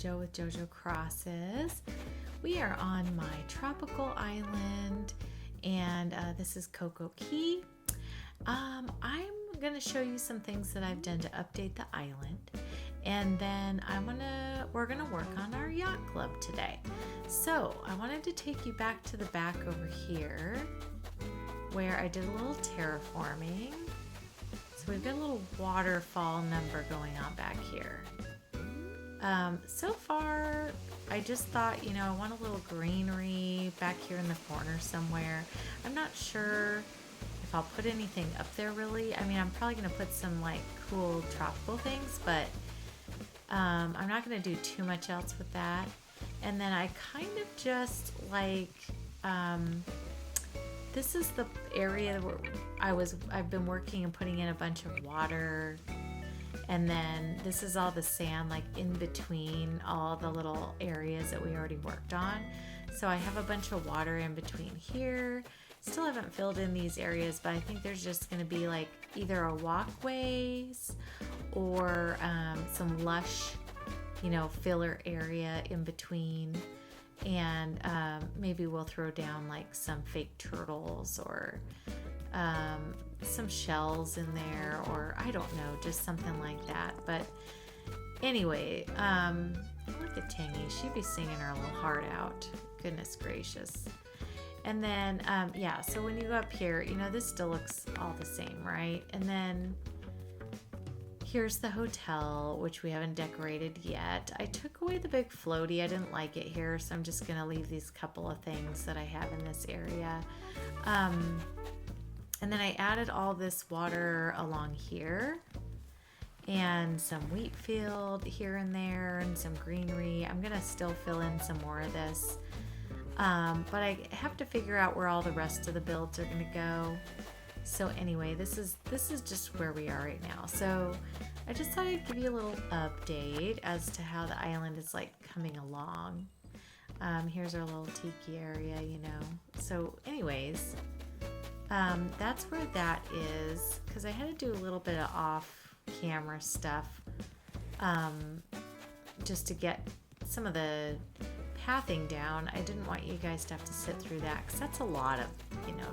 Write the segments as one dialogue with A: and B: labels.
A: Jo with JoJo Crosses. We are on my tropical island, and this is Coco Key. I'm going to show you some things that I've done to update the island, and then we're going to work on our yacht club today. So I wanted to take you back to the back over here where I did a little terraforming. So we've got a little waterfall number going on back here. So far, I just thought, I want a little greenery back here in the corner somewhere. I'm not sure if I'll put anything up there really. I mean, I'm probably going to put some like cool tropical things, but I'm not going to do too much else with that. And then I kind of just like, this is the area where I've been working and putting in a bunch of water. And then this is all the sand like in between all the little areas that we already worked on. So I have a bunch of water in between here. Still haven't filled in these areas, but I think there's just going to be like either a walkways or some lush, filler area in between. And maybe we'll throw down like some fake turtles or some shells in there, or I don't know, just something like that. But anyway, look at Tangy. She'd be singing her little heart out. Goodness gracious. And then, so when you go up here, this still looks all the same, right? And then here's the hotel, which we haven't decorated yet. I took away the big floaty. I didn't like it here, so I'm just going to leave these couple of things that I have in this area. And then I added all this water along here and some wheat field here and there and some greenery. I'm going to still fill in some more of this. But I have to figure out where all the rest of the builds are going to go. So anyway, this is just where we are right now. So I just thought I'd give you a little update as to how the island is like coming along. Here's our little tiki area, So anyways, that's where that is, because I had to do a little bit of off-camera stuff just to get some of the pathing down. I didn't want you guys to have to sit through that, because that's a lot of,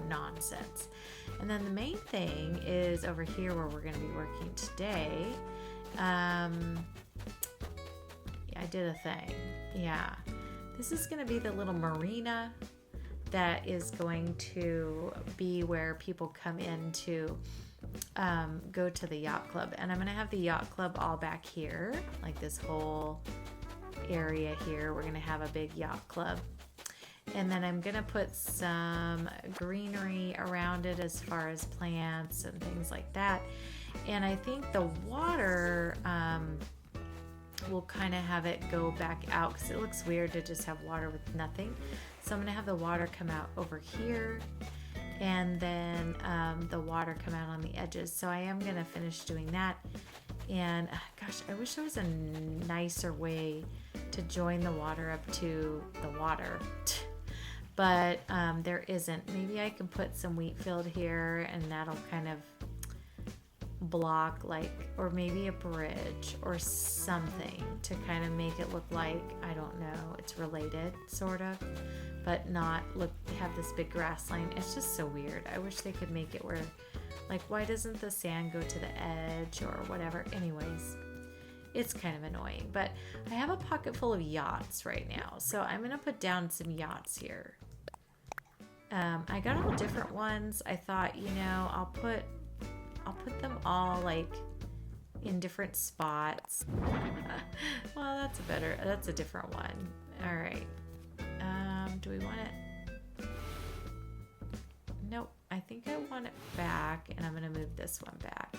A: nonsense. And then the main thing is over here where we're going to be working today. I did a thing. Yeah. This is going to be the little marina that is going to be where people come in to go to the yacht club. And I'm going to have the yacht club all back here, like this whole area here. We're going to have a big yacht club. And then I'm going to put some greenery around it as far as plants and things like that. And I think the water, we'll kind of have it go back out, because it looks weird to just have water with nothing. So I'm going to have the water come out over here, and then the water come out on the edges. So I am going to finish doing that. And gosh, I wish there was a nicer way to join the water up to the water. But there isn't. Maybe I can put some wheat field here, and that'll kind of block, or maybe a bridge or something to kind of make it look like, I don't know, it's related sort of, but not have this big grass line. It's just so weird. I wish they could make it where, why doesn't the sand go to the edge or whatever? Anyways, it's kind of annoying. But I have a pocket full of yachts right now, so I'm gonna put down some yachts here. I got all different ones. I thought, I'll put them all in different spots. Well, that's a different one. All right. Do we want it? Nope. I think I want it back, and I'm going to move this one back.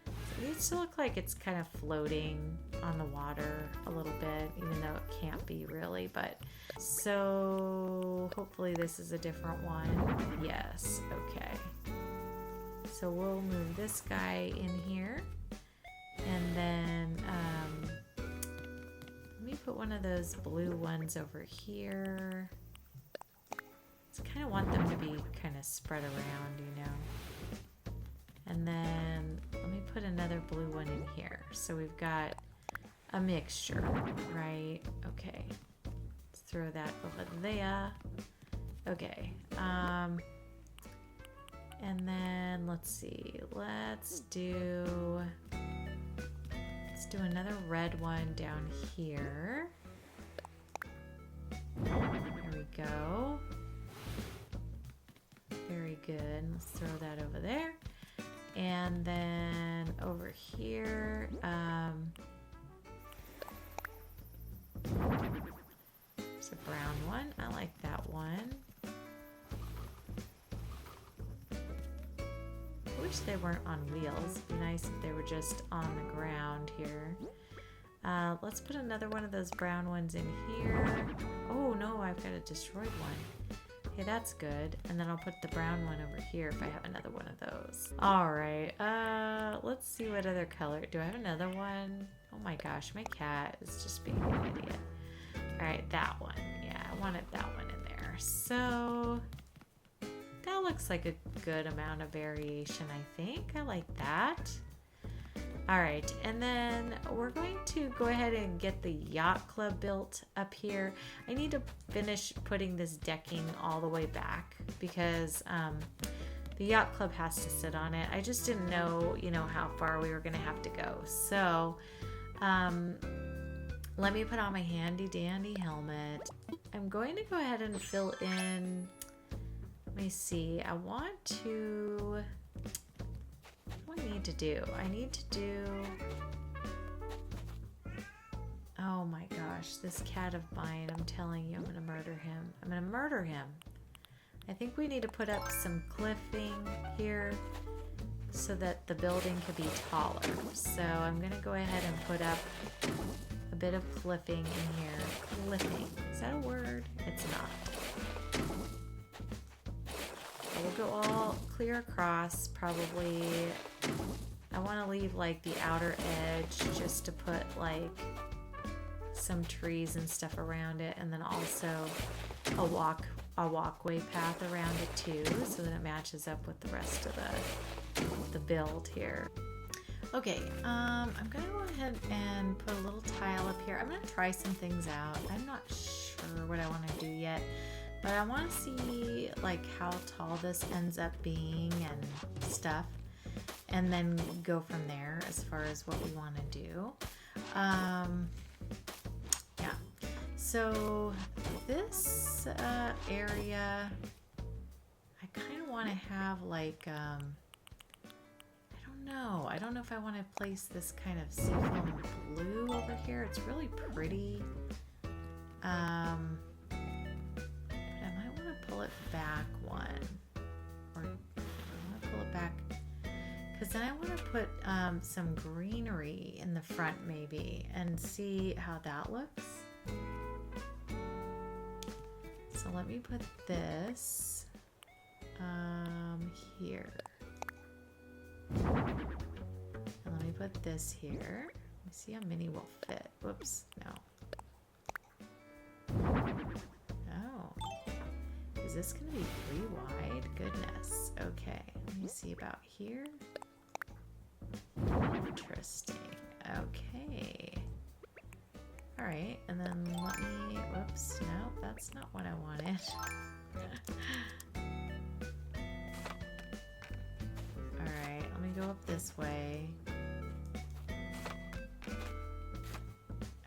A: So it needs to look like it's kind of floating on the water a little bit, even though it can't be really, but so hopefully this is a different one. Yes. Okay. So we'll move this guy in here, and then let me put one of those blue ones over here. I kind of want them to be kind of spread around, And then let me put another blue one in here. So we've got a mixture, right? Okay. Let's throw that over there. Okay. And then let's see. Let's do another red one down here. There we go. Very good. Let's throw that over there. And then over here, it's a brown one. I like that one. I wish they weren't on wheels. It'd be nice if they were just on the ground here. Let's put another one of those brown ones in here. Oh no, I've got a destroyed one. Okay, that's good. And then I'll put the brown one over here if I have another one of those. All right, let's see what other color. Do I have another one? Oh my gosh, my cat is just being an idiot. All right, that one. Yeah, I wanted that one in there. So that looks like a good amount of variation, I think. I like that. All right, and then we're going to go ahead and get the yacht club built up here. I need to finish putting this decking all the way back because the yacht club has to sit on it. I just didn't know, how far we were gonna have to go. So let me put on my handy dandy helmet. I'm going to go ahead and fill in, let me see, I want to, what do I need to do? I need to do, oh my gosh, this cat of mine, I'm telling you, I'm gonna murder him. I'm gonna murder him. I think we need to put up some cliffing here so that the building could be taller. So I'm gonna go ahead and put up a bit of cliffing in here. Cliffing, is that a word? It's not. We'll go all clear across, probably. I want to leave like the outer edge just to put like some trees and stuff around it, and then also a walkway path around it too, so that it matches up with the rest of the build here. Okay, I'm gonna go ahead and put a little tile up here. I'm gonna try some things out. I'm not sure what I want to do yet, but I want to see like how tall this ends up being and stuff, and then go from there as far as what we want to do. Yeah, so this area, I kind of want to have like I don't know if I want to place this kind of seafoam blue over here. It's really pretty. But I might want to pull it back one. Or I want to pull it back because then I want to put some greenery in the front maybe and see how that looks. So let me put this here. And let me put this here. Let me see how many will fit. Whoops, no. Oh. Is this going to be 3 wide? Goodness. Okay. Let me see about here. Interesting. Okay. Alright, and then let me... Whoops, no, that's not what I wanted. Alright, let me go up this way.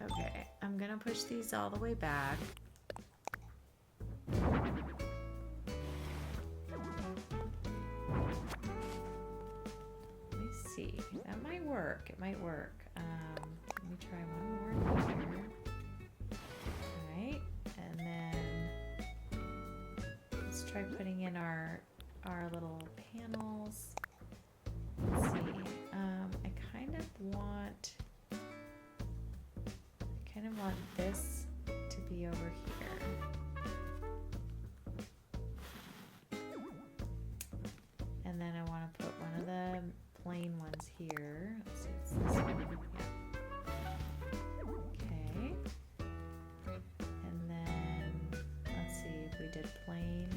A: Okay, I'm gonna push these all the way back. Let me see. That might work. It might work. Let me try one more here. Alright, and then let's try putting in our little panels. Let's see. I kind of want this to be over here. And then I want to put one of the plain ones here. Let's see, it's this one. Yeah. Okay. And then let's see if we did plain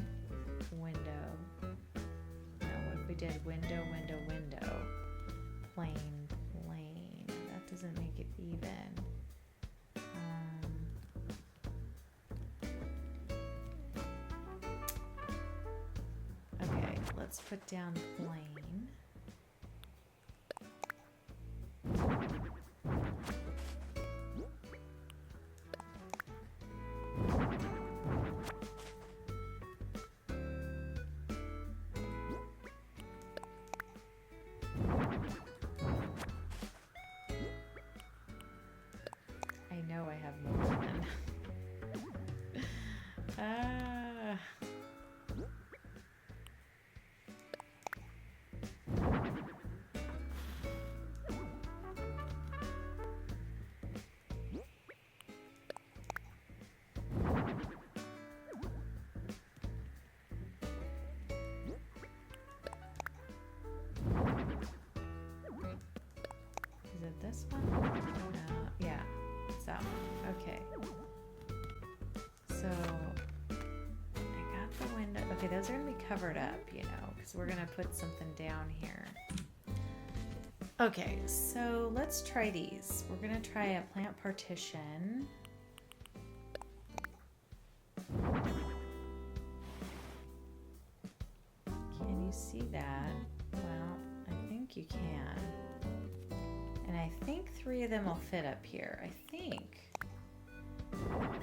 A: window. No, what if we did window, window, window? Plain, plain. That doesn't make it even. let's put down plain. I know I have more than. Is it this one? Yeah, it's that one. Okay. So I got the window. Okay, those are gonna be covered up, you know, because we're gonna put something down here. Okay, so let's try these. We're gonna try a plant partition. Can you see that? Well, I think you can. And I think 3 of them will fit up here. I think.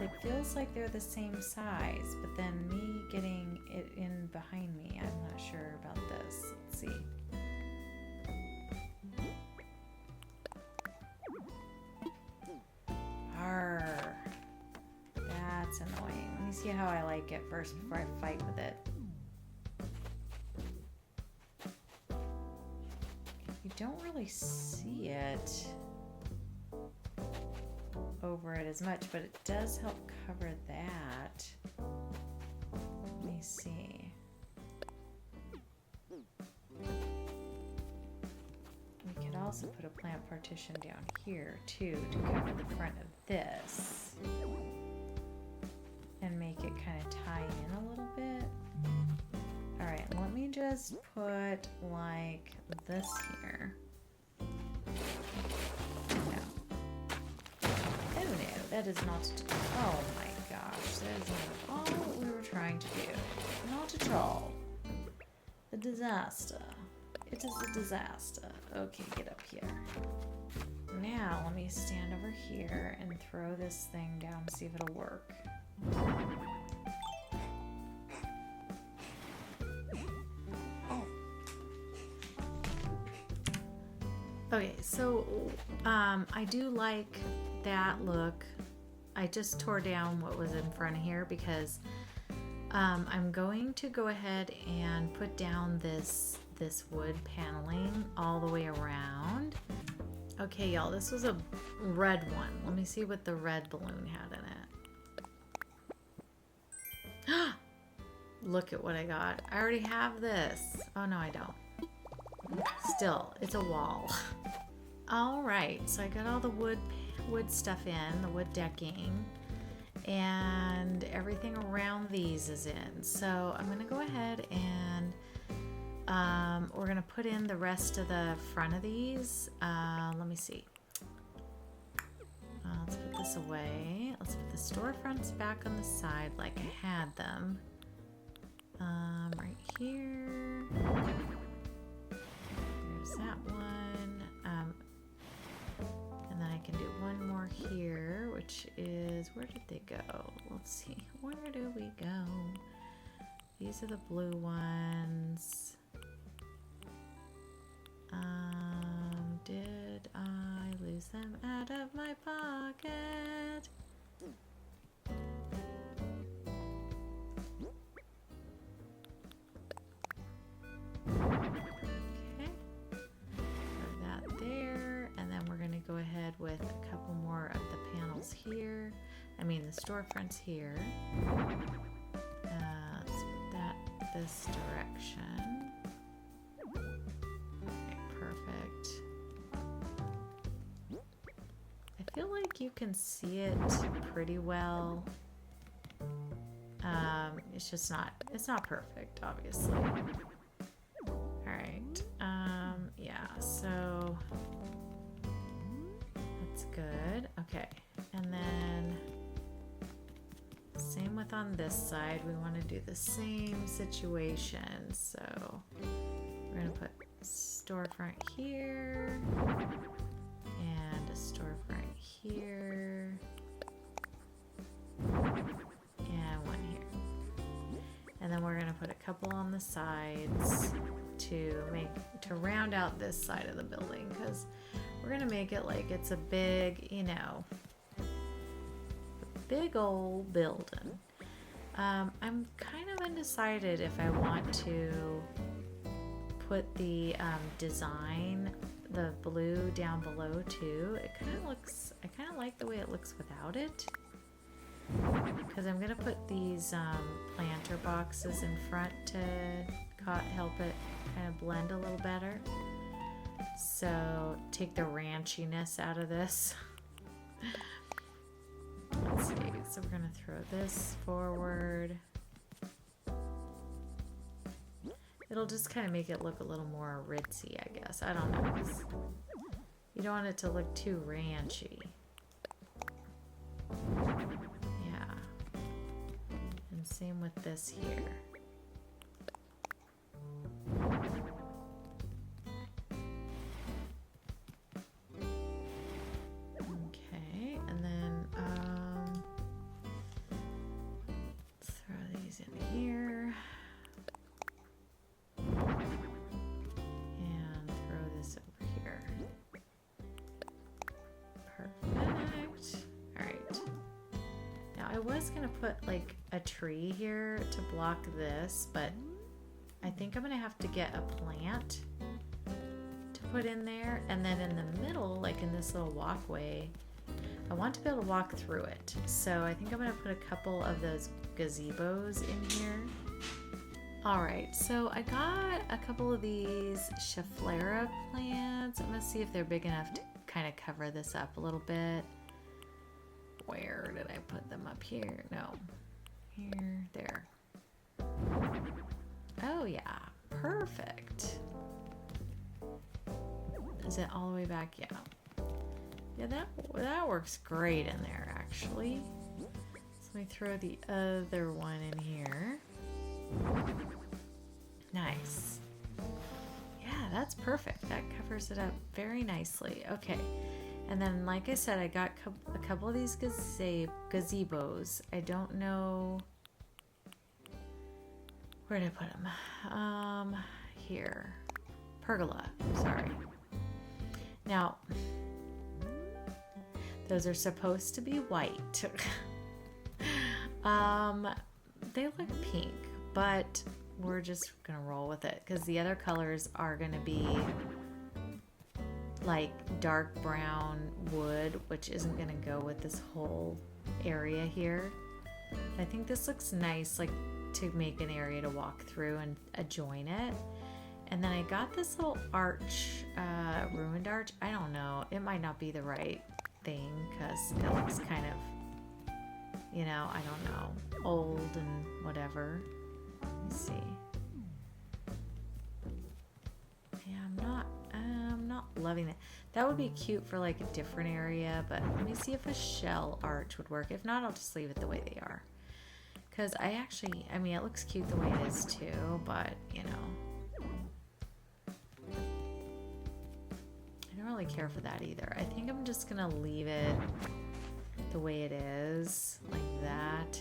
A: It feels like they're the same size, but then me getting it in behind me, I'm not sure about this. Let's see. Arr. That's annoying. Let me see how I like it first before I fight with it. You don't really see it over it as much, but it does help cover that. Let me see. We could also put a plant partition down here too to cover the front of this and make it kind of tie in a little bit. All right, let me just put like this here. That is not, oh my gosh, that is not all what we were trying to do. Not at all. A disaster. It is a disaster. Okay, get up here. Now, let me stand over here and throw this thing down, see if it'll work. Okay, so I do like that look. I just tore down what was in front of here because I'm going to go ahead and put down this wood paneling all the way around. Okay, y'all, this was a red one. Let me see what the red balloon had in it. Look at what I got. I already have this. Oh, no, I don't. Still, it's a wall. All right, so I got all the wood stuff in, the wood decking, and everything around these is in. So I'm gonna go ahead and we're gonna put in the rest of the front of these. Let me see. Let's put this away. Let's put the storefronts back on the side like I had them. Right here. There's that one. And then I can do one more here, which is, where did they go? Let's see. Where do we go? These are the blue ones. Did I lose them out of my pocket? Go ahead with a couple more of the panels here. I mean the storefronts here. Let's put that this direction. Okay, perfect. I feel like you can see it pretty well. It's just not, it's not perfect, obviously. All right. Yeah, so that's good. Okay, and then same with with on this side. We want to do the same situation. So we're going to put storefront here and a storefront here and one here. And then we're going to put a couple on the sides to round out this side of the building, because we're going to make it like it's a big, you know, big old building. I'm kind of undecided if I want to put the design, the blue down below too. It kind of looks, I kind of like the way it looks without it, because I'm gonna put these planter boxes in front to help it kind of blend a little better. So take the ranchiness out of this. Let's see, so we're gonna throw this forward. It'll just kind of make it look a little more ritzy, I guess. I don't know. You don't want it to look too ranchy. Yeah. And same with this here. Okay, and then throw these in here. And throw this over here. Perfect. Alright. Now I was gonna put like a tree here to block this, but I think I'm gonna have to get a plant to put in there, and then in the middle, like in this little walkway, I want to be able to walk through it. So I think I'm gonna put a couple of those gazebos in here. Alright, so I got a couple of these Schefflera plants. I'm gonna see if they're big enough to kind of cover this up a little bit. Where did I put them? Up here? No. Here, there. Oh yeah, perfect. Is it all the way back? Yeah. Yeah, that works great in there actually. So let me throw the other one in here. Nice. Yeah, that's perfect. That covers it up very nicely. Okay. And then, like I said, I got a couple of these gazebos. I don't know. Where did I put them? Here. Pergola. Sorry. Now, those are supposed to be white. They look pink, but we're just gonna roll with it because the other colors are gonna be like dark brown wood, which isn't gonna go with this whole area here. I think this looks nice, like to make an area to walk through and adjoin it. And then I got this little arch, ruined arch. I don't know, it might not be the right thing because it looks kind of, you know, I don't know, old and whatever. Let me see. Yeah, I'm not loving it. That would be cute for like a different area, but let me see if a shell arch would work. If not, I'll just leave it the way they are. Because I mean, it looks cute the way it is too, but you know, I don't really care for that either. I think I'm just gonna leave it the way it is, like that.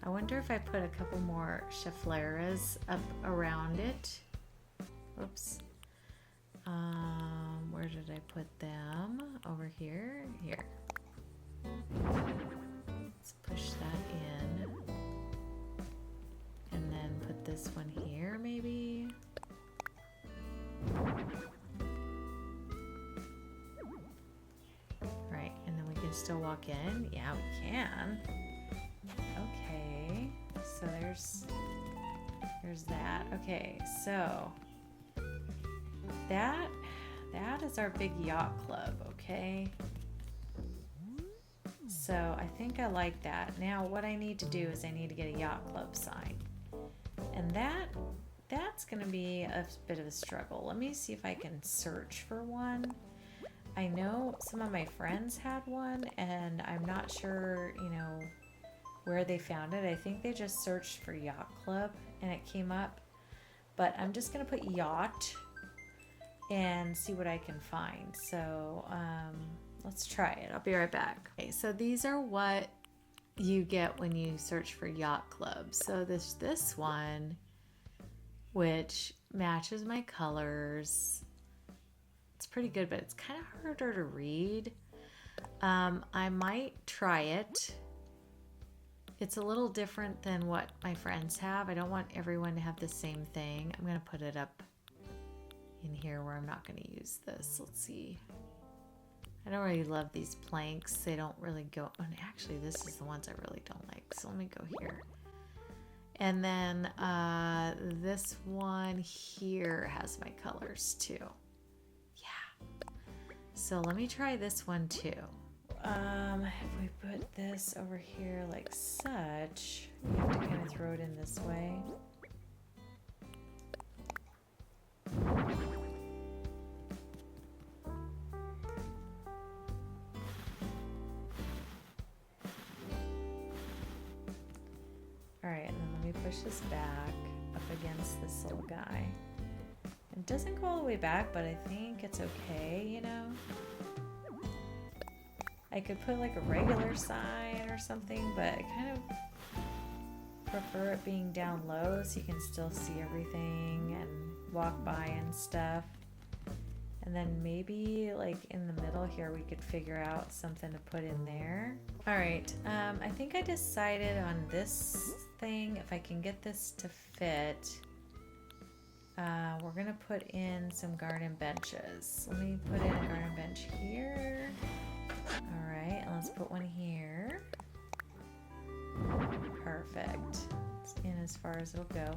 A: I wonder if I put a couple more Scheffleras up around it. Oops. Where did I put them? Over here? Here. Let's push that in. And then put this one here, maybe. Right, and then we can still walk in. Yeah, we can. Okay, so there's that. Okay, so that is our big yacht club, okay? So I think I like that. Now what I need to do is I need to get a yacht club sign. And that's gonna be a bit of a struggle. Let me see if I can search for one. I know some of my friends had one and I'm not sure, you know, where where they found it. I think they just searched for Yacht Club and it came up. But I'm just going to put Yacht and see what I can find. So let's try it. I'll be right back. Okay, so these are what you get when you search for Yacht Club. So this one, which matches my colors. It's pretty good, but it's kind of harder to read. I might try it. It's a little different than what my friends have. I don't want everyone to have the same thing. I'm going to put it up in here where I'm not going to use this. Let's see. I don't really love these planks. They don't really go. And actually, this is the ones I really don't like. So let me go here. And then this one here has my colors too. Yeah. So let me try this one too. If we put this over here like such, you have to kind of throw it in this way. Alright, and then let me push this back up against this little guy. It doesn't go all the way back, but I think it's okay, you know? I could put like a regular sign or something, but I kind of prefer it being down low so you can still see everything and walk by and stuff. And then maybe like in the middle here we could figure out something to put in there. All right, I think I decided on this thing. If I can get this to fit, we're gonna put in some garden benches. Let me put in a garden bench here. All right, and let's put one here. Perfect. It's in as far as it'll go.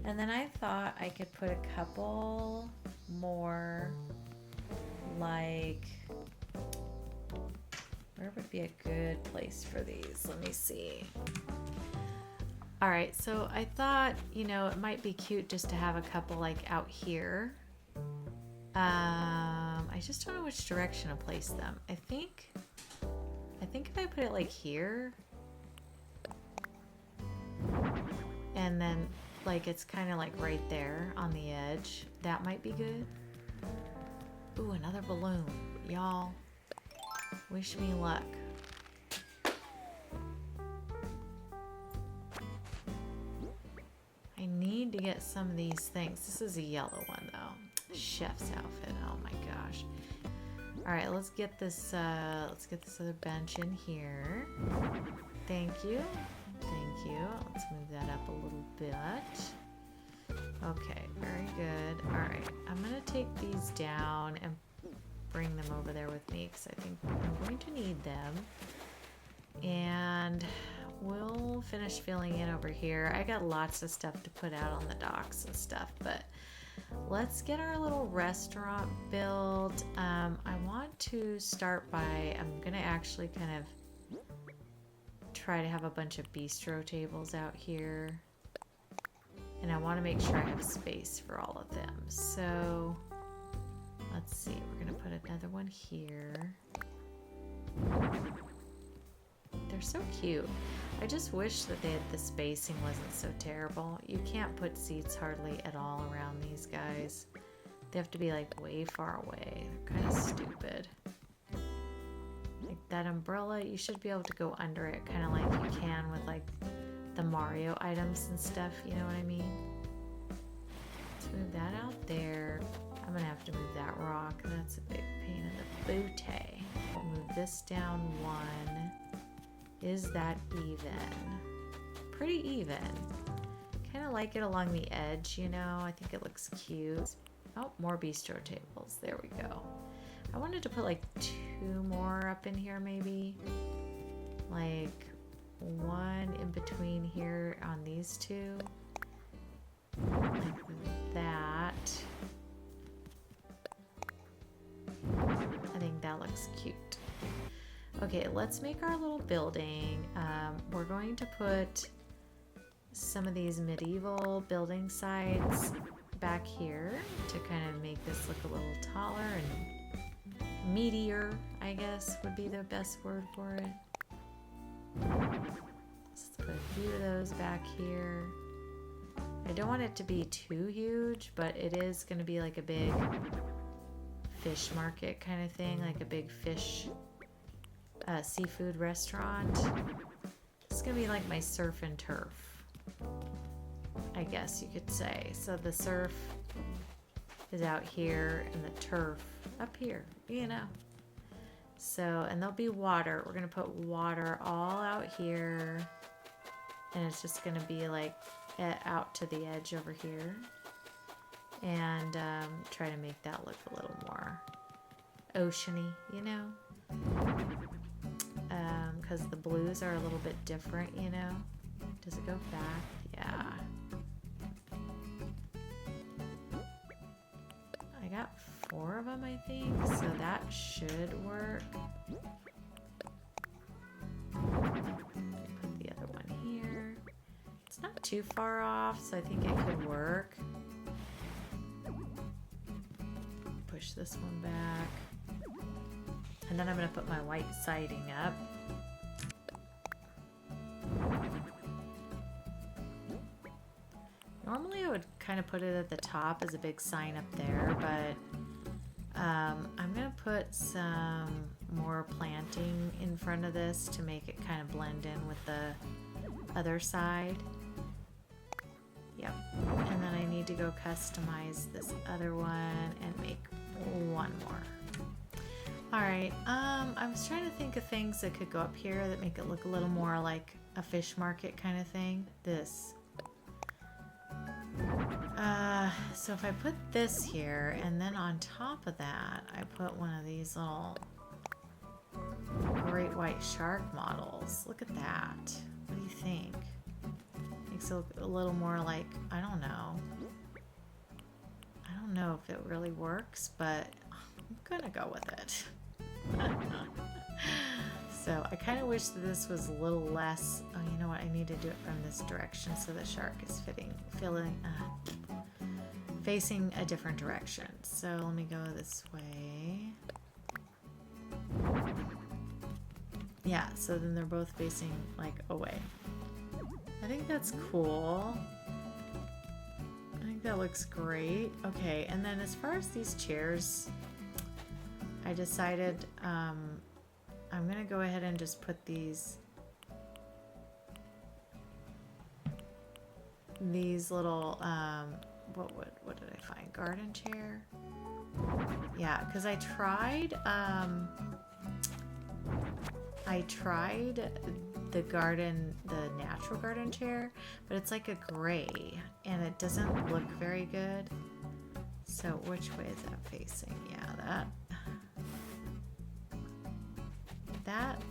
A: And then I thought I could put a couple more, like, where would be a good place for these? Let me see. All right, so I thought, you know, it might be cute just to have a couple like out here. I just don't know which direction to place them. I think if I put it like here, and then like it's kind of like right there on the edge, that might be good. Ooh, another balloon. Y'all, wish me luck. I need to get some of these things. This is a yellow one though. Chef's outfit. Oh my gosh. All right, let's get this other bench in here. Thank you. Thank you. Let's move that up a little bit. Okay, very good. All right, I'm gonna take these down and bring them over there with me because I think I'm going to need them. And we'll finish filling in over here. I got lots of stuff to put out on the docks and stuff, but let's get our little restaurant built. I want to start by, I'm gonna actually kind of try to have a bunch of bistro tables out here. And I want to make sure I have space for all of them. So let's see, we're gonna put another one here. They're so cute. I just wish that the spacing wasn't so terrible. You can't put seats hardly at all around these guys. They have to be like way far away. They're kind of stupid. Like that umbrella, you should be able to go under it, kind of like you can with like the Mario items and stuff, you know what I mean? Let's move that out there. I'm gonna have to move that rock. That's a big pain in the booty. We'll move this down one. Is that even? Pretty even. Kind of like it along the edge, you know? I think it looks cute. Oh, more bistro tables. There we go. I wanted to put like 2 more up in here maybe. Like one in between here on these 2. Like that. I think that looks cute. Okay, let's make our little building. We're going to put some of these medieval building sites back here to kind of make this look a little taller and meatier, I guess would be the best word for it. So of those back here. I don't want it to be too huge, but it is going to be like a big fish market kind of thing, like a big fish seafood restaurant. It's going to be like my surf and turf, I guess you could say. So the surf is out here and the turf up here, you know. So, and there'll be water. We're going to put water all out here. And it's just going to be like out to the edge over here. And try to make that look a little more oceany, you know. Because the blues are a little bit different, you know. Does it go back? Yeah. I got 4 of them, I think, so that should work. Put the other one here. It's not too far off, so I think it could work. Push this one back. And then I'm going to put my white siding up. Normally I would kind of put it at the top as a big sign up there, but I'm going to put some more planting in front of this to make it kind of blend in with the other side. Yep. And then I need to go customize this other one and make one more. All right. I was trying to think of things that could go up here that make it look a little more like a fish market kind of thing. This. So if I put this here, and then on top of that, I put one of these little great white shark models. Look at that. What do you think? Makes it look a little more like, I don't know. I don't know if it really works, but I'm gonna go with it. So I kind of wish that this was a little less. Oh, you know what? I need to do it from this direction so the shark is facing a different direction. So let me go this way. Yeah, so then they're both facing like away. I think that's cool. I think that looks great. Okay, and then as far as these chairs, I decided I'm gonna go ahead and just put these little what did I find? Garden chair. Yeah, because I tried the natural garden chair, but it's like a gray and it doesn't look very good. So which way is that facing? Yeah, that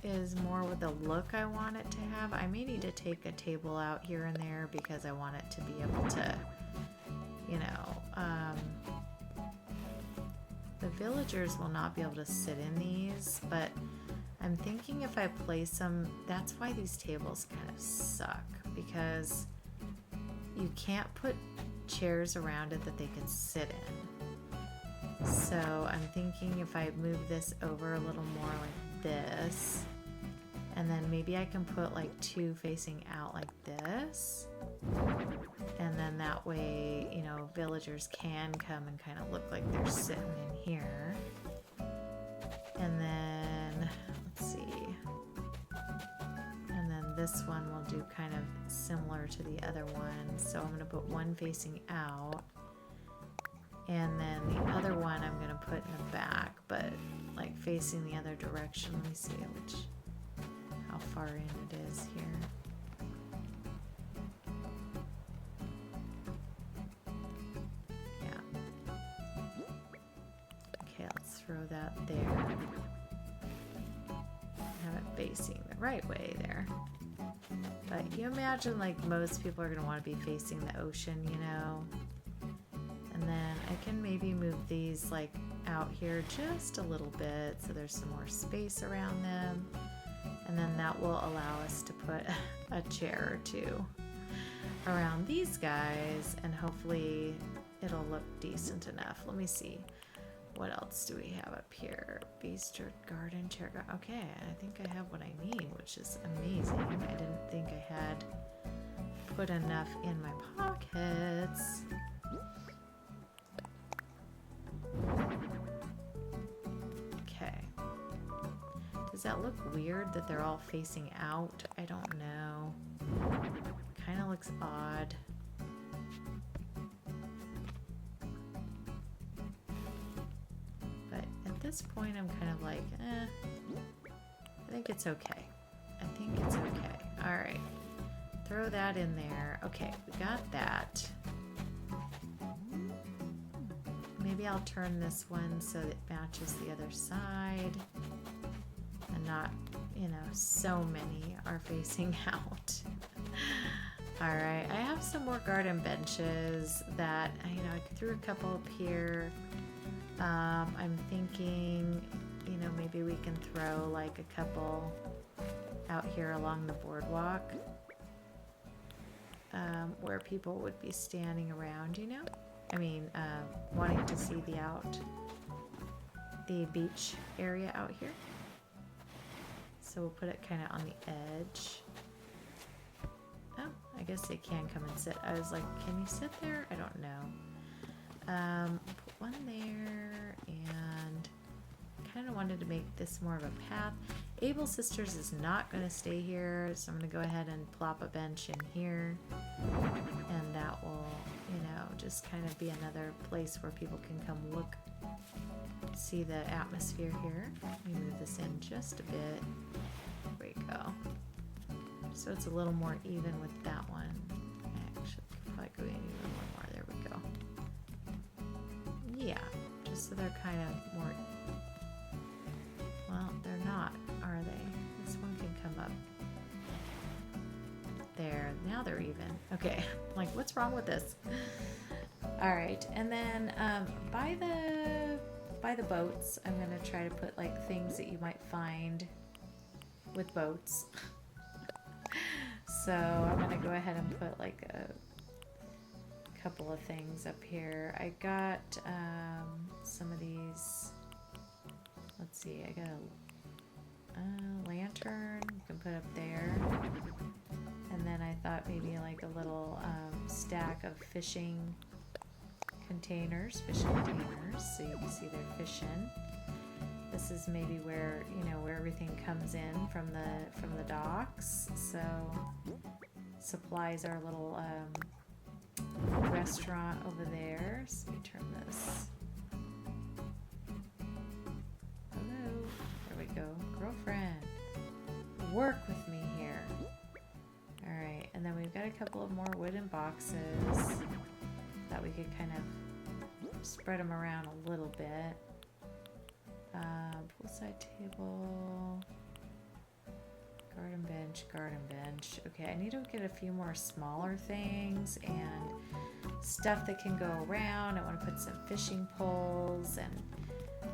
A: is more with the look I want it to have. I may need to take a table out here and there because I want it to be able to, you know, the villagers will not be able to sit in these, but I'm thinking if I place them, that's why these tables kind of suck, because you can't put chairs around it that they can sit in. So I'm thinking if I move this over a little more like this, and then maybe I can put like 2 facing out like this, and then that way, you know, villagers can come and kind of look like they're sitting in here. And then let's see, and then this one will do kind of similar to the other one. So I'm going to put one facing out, and then the other one I'm going to put in the back, but like facing the other direction. Let me see how far in it is here. Yeah. Okay, let's throw that there. Have it facing the right way there. But you imagine like most people are going to want to be facing the ocean, you know. And then I can maybe move these like out here just a little bit so there's some more space around them. And then that will allow us to put a chair or 2 around these guys, and hopefully it'll look decent enough. Let me see. What else do we have up here? Bistro garden chair. Okay, I think I have what I need, which is amazing. I didn't think I had put enough in my pockets. Okay. Does that look weird that they're all facing out? I don't know. Kind of looks odd. But at this point, I'm kind of like, I think it's okay. I think it's okay. All right. Throw that in there. Okay, we got that. Maybe I'll turn this one so it matches the other side. And not, you know, so many are facing out. All right, I have some more garden benches that, you know, I threw a couple up here. I'm thinking, you know, maybe we can throw like a couple out here along the boardwalk where people would be standing around, you know? I mean, wanting to see the beach area out here. So we'll put it kind of on the edge. Oh, I guess they can come and sit. I was like, can you sit there? I don't know. Put one there, and kind of wanted to make this more of a path. Able Sisters is not going to stay here, so I'm going to go ahead and plop a bench in here, and that will, you know, just kind of be another place where people can come look, see the atmosphere here. Let me move this in just a bit. There we go. So it's a little more even with that one. Actually, could probably go in even one more. There we go. Yeah, just so they're kind of more. Well, they're not, are they? This one can come up. There, now they're even. Okay, like what's wrong with this? All right, and then by the boats, I'm gonna try to put like things that you might find with boats. So I'm gonna go ahead and put like a couple of things up here. I got some of these. Let's see, I got a lantern you can put up there. And then I thought maybe like a little stack of fishing containers, so you can see they're fishing. This is maybe where, you know, where everything comes in from the docks. So supplies our little restaurant over there. So let me turn this. Hello. There we go. Girlfriend. Work with me here. Alright, and then we've got a couple of more wooden boxes that we could kind of spread them around a little bit. Poolside table, garden bench. Okay, I need to get a few more smaller things and stuff that can go around. I want to put some fishing poles and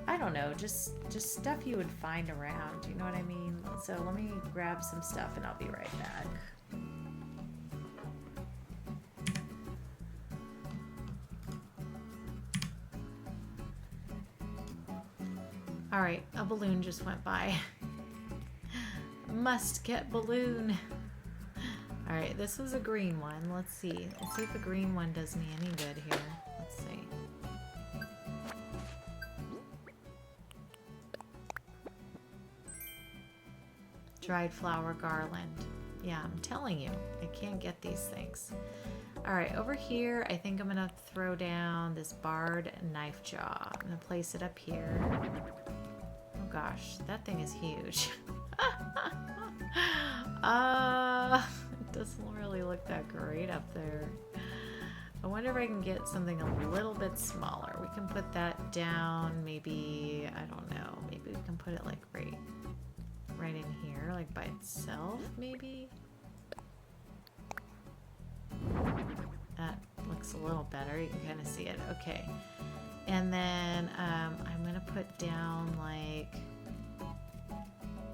A: I don't know, just stuff you would find around, you know what I mean? So let me grab some stuff and I'll be right back. All right, a balloon just went by. Must get balloon. All right, this was a green one. Let's see. Let's see if a green one does me any good here. Let's see. Dried flower garland. Yeah, I'm telling you, I can't get these things. All right, over here, I think I'm gonna throw down this barred knife jaw. I'm gonna place it up here. Oh gosh, that thing is huge. It doesn't really look that great up there. I wonder if I can get something a little bit smaller. We can put that down, maybe, I don't know, maybe we can put it like right in here, like by itself, maybe? That looks a little better. You can kind of see it. Okay. And then I'm going to put down like,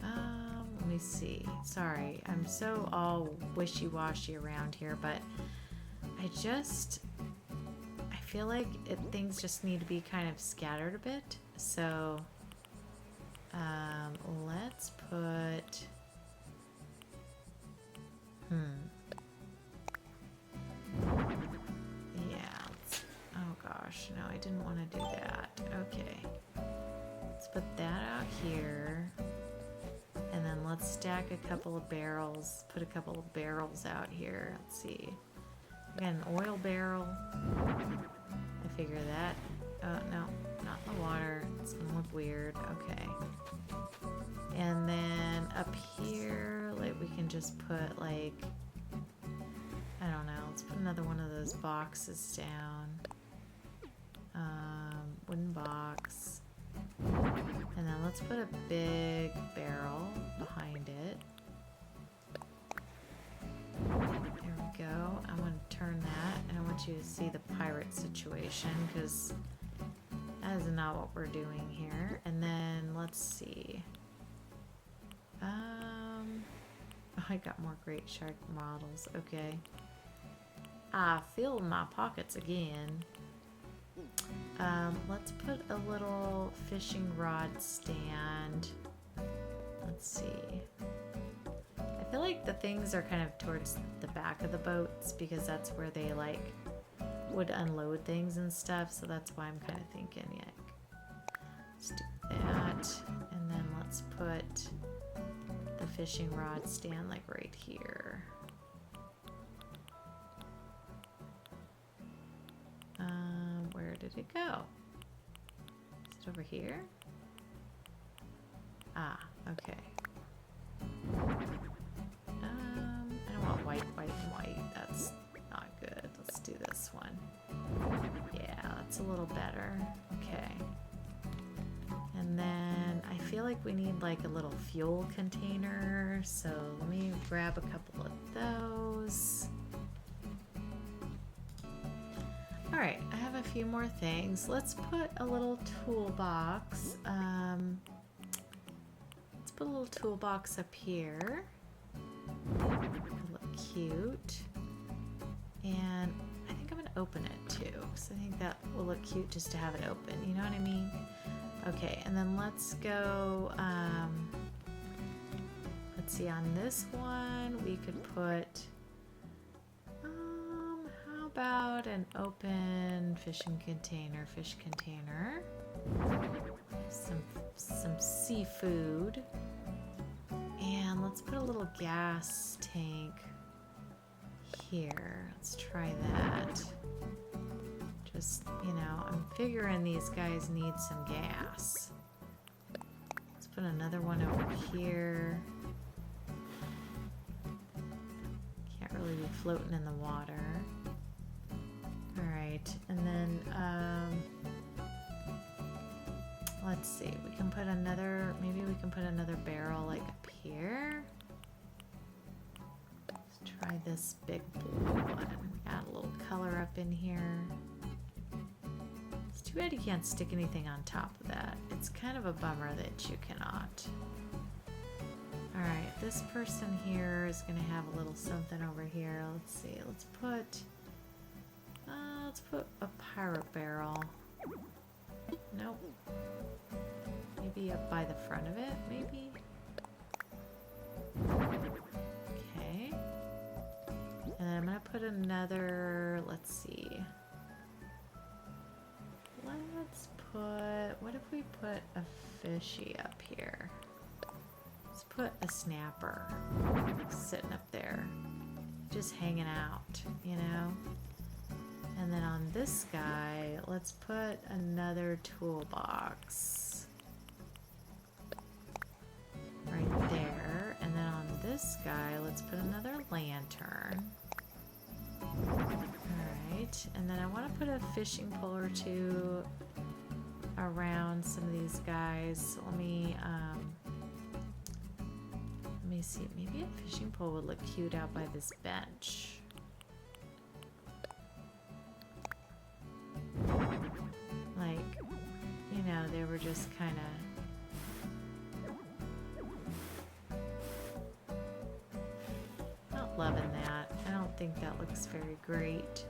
A: let me see. Sorry, I'm so all wishy-washy around here, but I feel like things just need to be kind of scattered a bit. So let's put, here. And then let's stack a couple of barrels, put a couple of barrels out here. Let's see. We got an oil barrel. I figure that. Oh, no, not in the water. It's gonna look weird. Okay. And then up here, like, we can just put, like, I don't know. Let's put another one of those boxes down. Wooden box. And then let's put a big barrel behind it. There we go. I'm going to turn that, and I want you to see the pirate situation, because that is not what we're doing here. And then let's see. Oh, I got more great shark models. Okay. I filled my pockets again. Let's put a little fishing rod stand. Let's see. I feel like the things are kind of towards the back of the boats because that's where they like would unload things and stuff. So that's why I'm kind of thinking, yeah. Let's do that. And then let's put the fishing rod stand like right here. Where did it go? Is it over here? Ah, okay. I don't want white, white, and white. That's not good. Let's do this one. Yeah, that's a little better. Okay. And then I feel like we need like a little fuel container. So let me grab a couple of those. All right, I have a few more things. Let's put a little toolbox. Let's put a little toolbox up here. It'll look cute. And I think I'm gonna open it too, because I think that will look cute just to have it open. You know what I mean? Okay, and then let's go. Let's see. On this one, we could put. About an open fish container, some seafood, and let's put a little gas tank here. Let's try that. Just, you know, I'm figuring these guys need some gas. Let's put another one over here. Can't really be floating in the water. Alright, and then let's see, we can put another, maybe we can put another barrel like up here. Let's try this big blue one. Add a little color up in here. It's too bad you can't stick anything on top of that. It's kind of a bummer that you cannot. Alright, this person here is going to have a little something over here. Let's see, let's put a pirate barrel. Nope. Maybe up by the front of it, maybe? Okay. And then I'm gonna put another, let's see. Let's put, what if we put a fishy up here? Let's put a snapper sitting up there, just hanging out, you know? And then on this guy, let's put another toolbox right there. And then on this guy, let's put another lantern. Alright, and then I want to put a fishing pole or two around some of these guys. So let me see, maybe a fishing pole would look cute out by this bench. Like, you know, they were just kind of not loving that. I don't think that looks very great.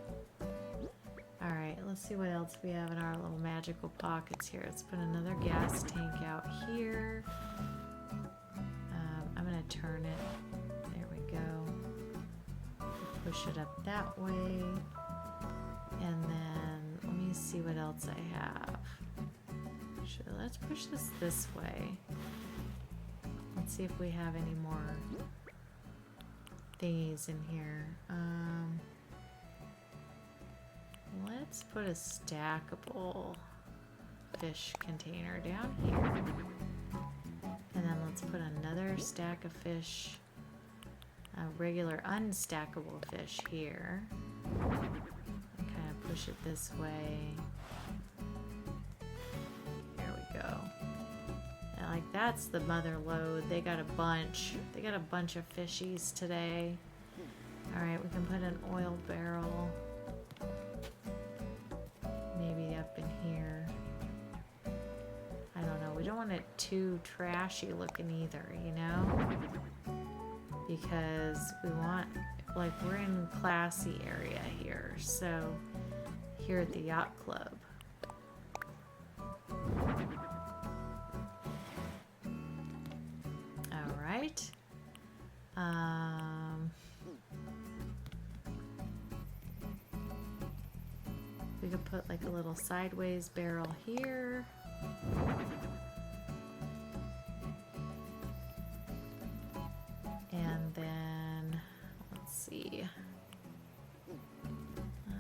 A: Alright, let's see what else we have in our little magical pockets here. Let's put another gas tank out here. I'm going to turn it. There we go. Push it up that way. And then let me see what else I have. Actually, let's push this way. Let's see if we have any more thingies in here. Let's put a stackable fish container down here. And then let's put another stack of fish, a regular unstackable fish here. And kind of push it this way. There we go. And like that's the mother load. They got a bunch. They got a bunch of fishies today. All right, we can put an oil barrel. Maybe up in here. I don't know. We don't want it too trashy looking either, you know? Because we want, like, we're in classy area here. So, here at the yacht club. All right. We could put like a little sideways barrel here. And then, let's see. I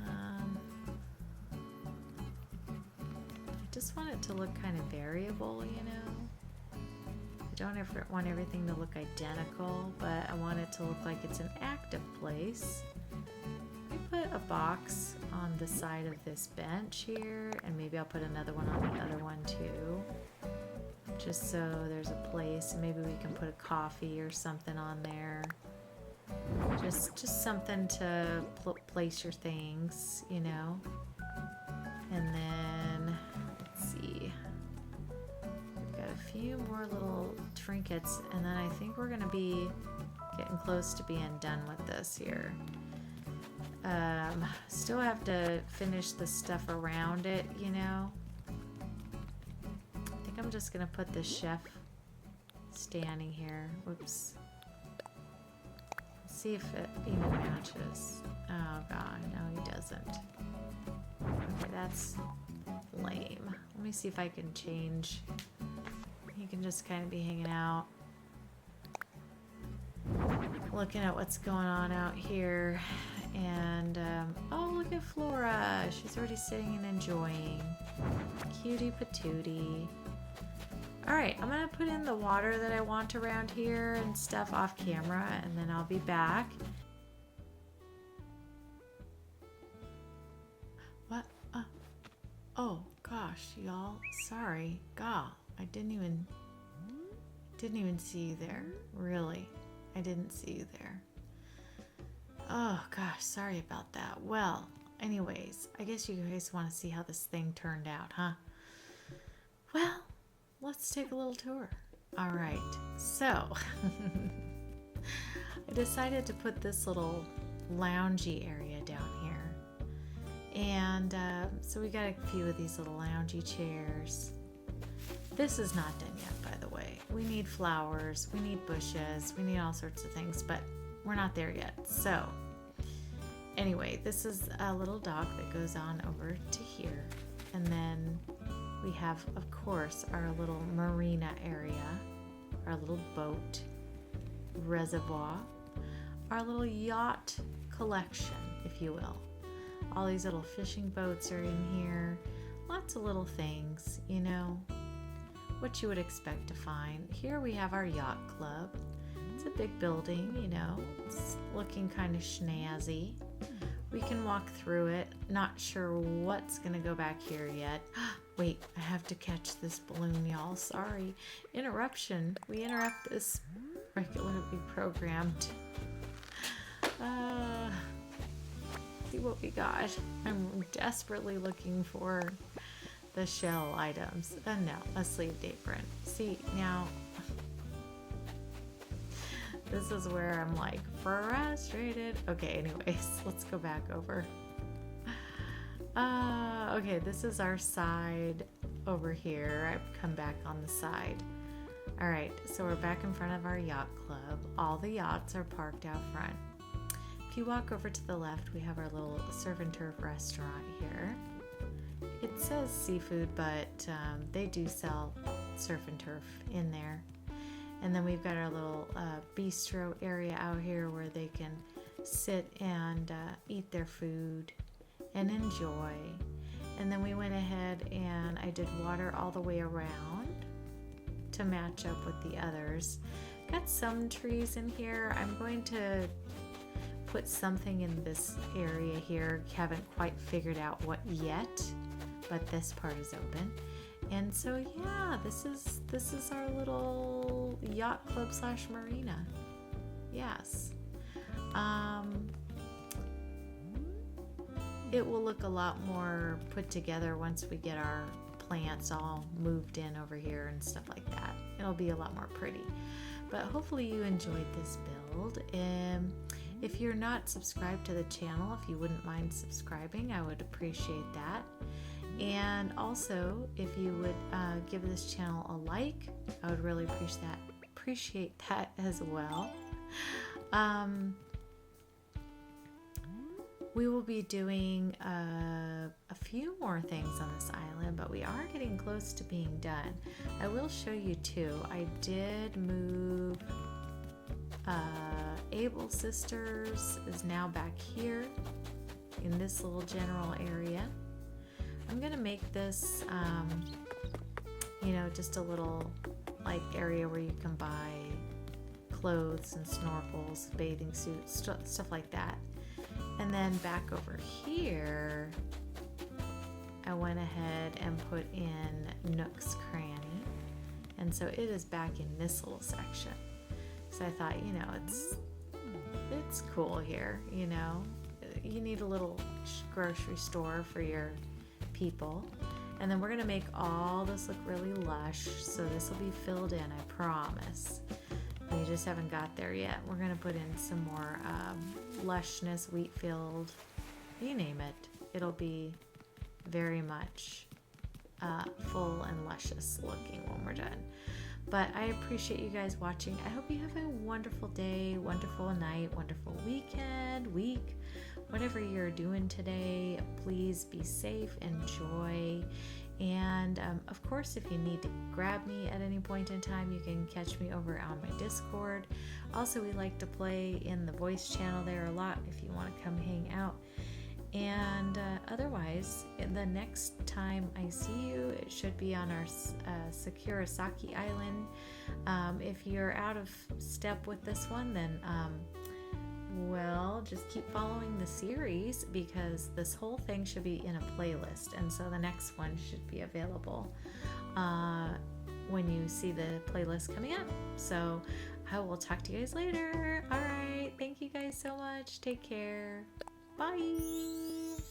A: just want it to look kind of variable, you know? I don't ever want everything to look identical, but I want it to look like it's an active place. Put a box on the side of this bench here, and maybe I'll put another one on the other one too, just so there's a place, and maybe we can put a coffee or something on there, just something to place your things, you know. And then let's see, we've got a few more little trinkets, and then I think we're gonna be getting close to being done with this here. Still have to finish the stuff around it, you know. I think I'm just gonna put the chef standing here. Whoops. Let's see if it even matches. Oh god, no, he doesn't. Okay, that's lame. Let me see if I can change. He can just kind of be hanging out, looking at what's going on out here. And, oh, look at Flora. She's already sitting and enjoying. Cutie patootie. Alright, I'm going to put in the water that I want around here and stuff off camera, and then I'll be back. What? Oh, gosh, y'all. Sorry. God, I didn't even see you there. Really. I didn't see you there. Oh gosh, sorry about that. Well, anyways, I guess you guys want to see how this thing turned out, huh? Well, let's take a little tour. All right, so I decided to put this little loungy area down here. And so we got a few of these little loungy chairs. This is not done yet, by the way. We need flowers, we need bushes, we need all sorts of things, but we're not there yet. So anyway, this is a little dock that goes on over to here. And then we have, of course, our little marina area, our little boat reservoir, our little yacht collection, if you will. All these little fishing boats are in here. Lots of little things, you know, what you would expect to find. Here we have our yacht club. It's a big building, you know, it's looking kind of snazzy. We can walk through it. Not sure what's gonna go back here yet. Wait, I have to catch this balloon, y'all. Sorry. Interruption. We interrupt this regularly programmed. See what we got. I'm desperately looking for the shell items. No, a sleeved apron. See, now this is where I'm like frustrated. Okay, anyways, let's go back over. Okay, this is our side over here. I've come back on the side. All right, so we're back in front of our yacht club. All the yachts are parked out front. If you walk over to the left, we have our little surf and turf restaurant here. it says seafood, but they do sell surf and turf in there. And then we've got our little bistro area out here where they can sit and eat their food and enjoy. And then we went ahead and I did water all the way around to match up with the others. Got some trees in here. I'm going to put something in this area here. Haven't quite figured out what yet, but this part is open. And so yeah, this is our little yacht club / marina. Yes. It will look a lot more put together once we get our plants all moved in over here and stuff like that. It'll be a lot more pretty. But hopefully you enjoyed this build. If you're not subscribed to the channel, if you wouldn't mind subscribing, I would appreciate that. And also, if you would give this channel a like, I would really appreciate that as well. We will be doing a few more things on this island, but we are getting close to being done. I will show you too. I did move Able Sisters is now back here in this little general area. I'm gonna make this just a little like area where you can buy clothes and snorkels, bathing suits, stuff like that. And then back over here, I went ahead and put in Nook's Cranny. And so it is back in this little section. So I thought, it's cool here, You need a little grocery store for your people. And then we're going to make all this look really lush. So this will be filled in, I promise. We just haven't got there yet. We're going to put in some more lushness, wheat field, you name it. It'll be very much full and luscious looking when we're done. But I appreciate you guys watching. I hope you have a wonderful day, wonderful night, wonderful weekend, week, whatever you're doing today. Please be safe, enjoy. And of course, if you need to grab me at any point in time, you can catch me over on my Discord. Also, we like to play in the voice channel there a lot if you want to come hang out. And otherwise, the next time I see you, it should be on our Sakurasaki Island. If you're out of step with this one, then just keep following the series, because this whole thing should be in a playlist, and so the next one should be available when you see the playlist coming up. So I will talk to you guys later. All right, thank you guys so much. Take care. Bye.